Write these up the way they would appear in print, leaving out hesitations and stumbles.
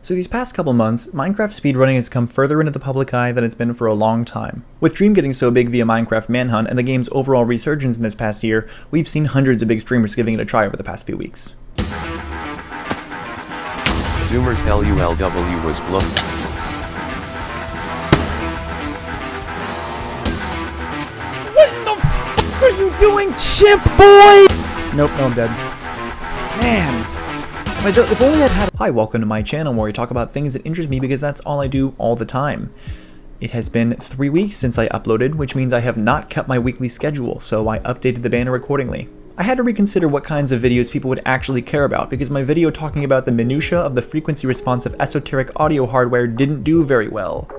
So these past couple months, Minecraft speedrunning has come further into the public eye than it's been for a long time. With Dream getting so big via Minecraft Manhunt and the game's overall resurgence in this past year, we've seen hundreds of big streamers giving it a try over the past few weeks. Zoomers LULW was blown. What the f*** are you doing, chimp boy? Nope, no, I'm dead. Man. If only I'd had. Hi, welcome to my channel where I talk about things that interest me because that's all I do all the time. It has been 3 weeks since I uploaded, which means I have not kept my weekly schedule, so I updated the banner accordingly. I had to reconsider what kinds of videos people would actually care about because my video talking about the minutia of the frequency responsive esoteric audio hardware didn't do very well.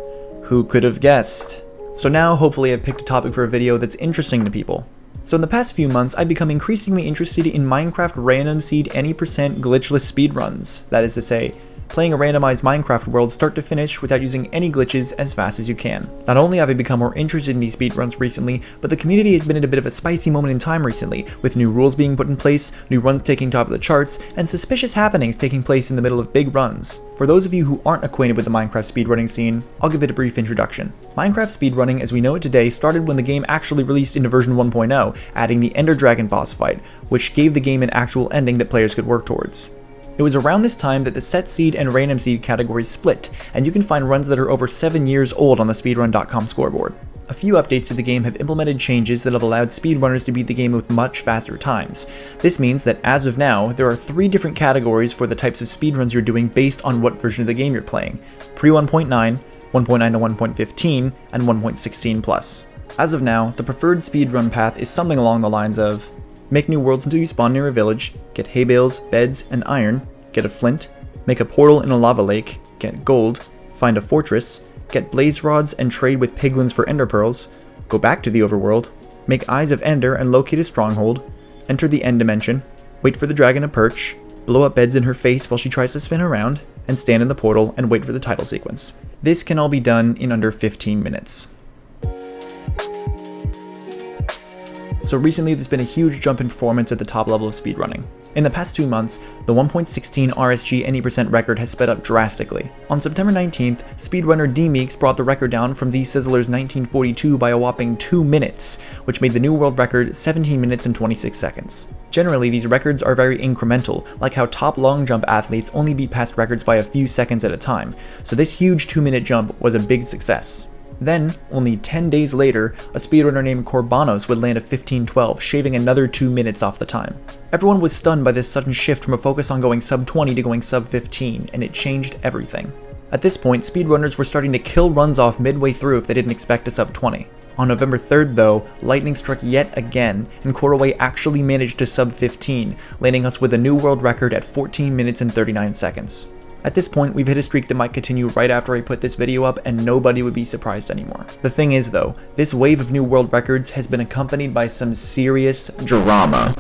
Who could have guessed? So now, hopefully, I've picked a topic for a video that's interesting to people. So in the past few months, I've become increasingly interested in Minecraft random seed any % glitchless speedruns. That is to say, playing a randomized Minecraft world start to finish without using any glitches as fast as you can. Not only have I become more interested in these speedruns recently, but the community has been at a bit of a spicy moment in time recently, with new rules being put in place, new runs taking top of the charts, and suspicious happenings taking place in the middle of big runs. For those of you who aren't acquainted with the Minecraft speedrunning scene, I'll give it a brief introduction. Minecraft speedrunning as we know it today started when the game actually released into version 1.0, adding the Ender Dragon boss fight, which gave the game an actual ending that players could work towards. It was around this time that the set seed and random seed categories split, and you can find runs that are over 7 years old on the speedrun.com scoreboard. A few updates to the game have implemented changes that have allowed speedrunners to beat the game with much faster times. This means that as of now, there are 3 different categories for the types of speedruns you're doing based on what version of the game you're playing: pre 1.9, 1.9 to 1.15, and 1.16 plus. As of now, the preferred speedrun path is something along the lines of: make new worlds until you spawn near a village, get hay bales, beds, and iron, get a flint, make a portal in a lava lake, get gold, find a fortress, get blaze rods and trade with piglins for ender pearls, go back to the overworld, make eyes of ender and locate a stronghold, enter the end dimension, wait for the dragon to perch, blow up beds in her face while she tries to spin around, and stand in the portal and wait for the title sequence. This can all be done in under 15 minutes. So recently there's been a huge jump in performance at the top level of speedrunning. In the past 2 months, the 1.16 RSG any % record has sped up drastically. On September 19th, speedrunner D-Meeks brought the record down from The Sizzler's 1942 by a whopping 2 minutes, which made the new world record 17 minutes and 26 seconds. Generally, these records are very incremental, like how top long jump athletes only beat past records by a few seconds at a time, so this huge 2-minute jump was a big success. Then, only 10 days later, a speedrunner named Corbanos would land a 15:12, shaving another 2 minutes off the time. Everyone was stunned by this sudden shift from a focus on going sub 20 to going sub 15, and it changed everything. At this point, speedrunners were starting to kill runs off midway through if they didn't expect a sub 20. On November 3rd though, lightning struck yet again, and Koroway actually managed to sub 15, landing us with a new world record at 14 minutes and 39 seconds. At this point, we've hit a streak that might continue right after I put this video up, and nobody would be surprised anymore. The thing is though, this wave of new world records has been accompanied by some serious drama.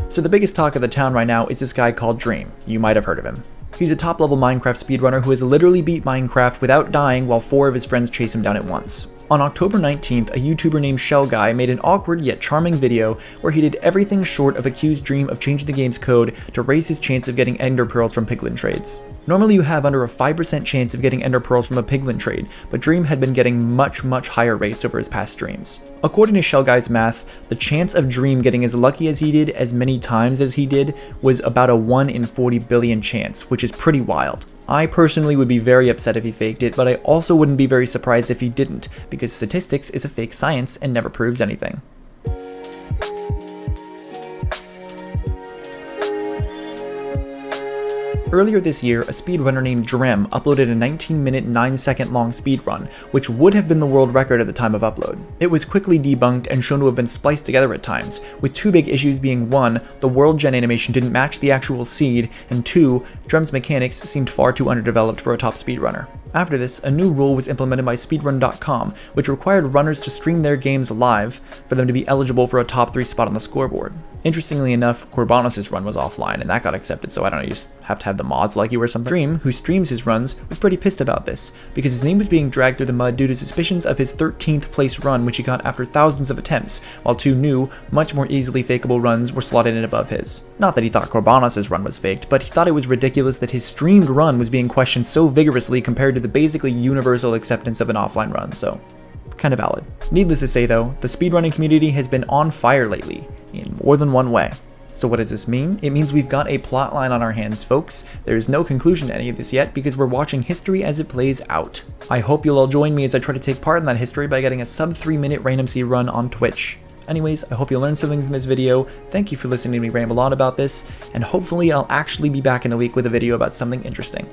So the biggest talk of the town right now is this guy called Dream. You might have heard of him. He's a top level Minecraft speedrunner who has literally beat Minecraft without dying while 4 of his friends chase him down at once. On October 19th, a YouTuber named Shell Guy made an awkward yet charming video where he did everything short of accuse Dream of changing the game's code to raise his chance of getting ender pearls from piglin trades. Normally you have under a 5% chance of getting ender pearls from a piglin trade, but Dream had been getting much higher rates over his past streams. According to Shell Guy's math, the chance of Dream getting as lucky as he did as many times as he did was about a 1 in 40 billion chance, which is pretty wild. I personally would be very upset if he faked it, but I also wouldn't be very surprised if he didn't, because statistics is a fake science and never proves anything. Earlier this year, a speedrunner named Drem uploaded a 19-minute 9-second long speedrun, which would have been the world record at the time of upload. It was quickly debunked and shown to have been spliced together at times, with 2 big issues being 1, the world gen animation didn't match the actual seed, and 2, Drem's mechanics seemed far too underdeveloped for a top speedrunner. After this, a new rule was implemented by speedrun.com, which required runners to stream their games live for them to be eligible for a top 3 spot on the scoreboard. Interestingly enough, Corbanos' run was offline, and that got accepted, so I don't know, you just have to have the mods like you or something. Dream, who streams his runs, was pretty pissed about this, because his name was being dragged through the mud due to suspicions of his 13th place run, which he got after thousands of attempts, while 2 new, much more easily fakeable runs were slotted in above his. Not that he thought Corbanos' run was faked, but he thought it was ridiculous that his streamed run was being questioned so vigorously compared to the basically universal acceptance of an offline run, so kind of valid. Needless to say though, the speedrunning community has been on fire lately, in more than one way. So what does this mean? It means we've got a plotline on our hands, folks. There is no conclusion to any of this yet because we're watching history as it plays out. I hope you'll all join me as I try to take part in that history by getting a sub 3 minute random C run on Twitch. Anyways, I hope you learned something from this video. Thank you for listening to me ramble on about this, and hopefully I'll actually be back in a week with a video about something interesting.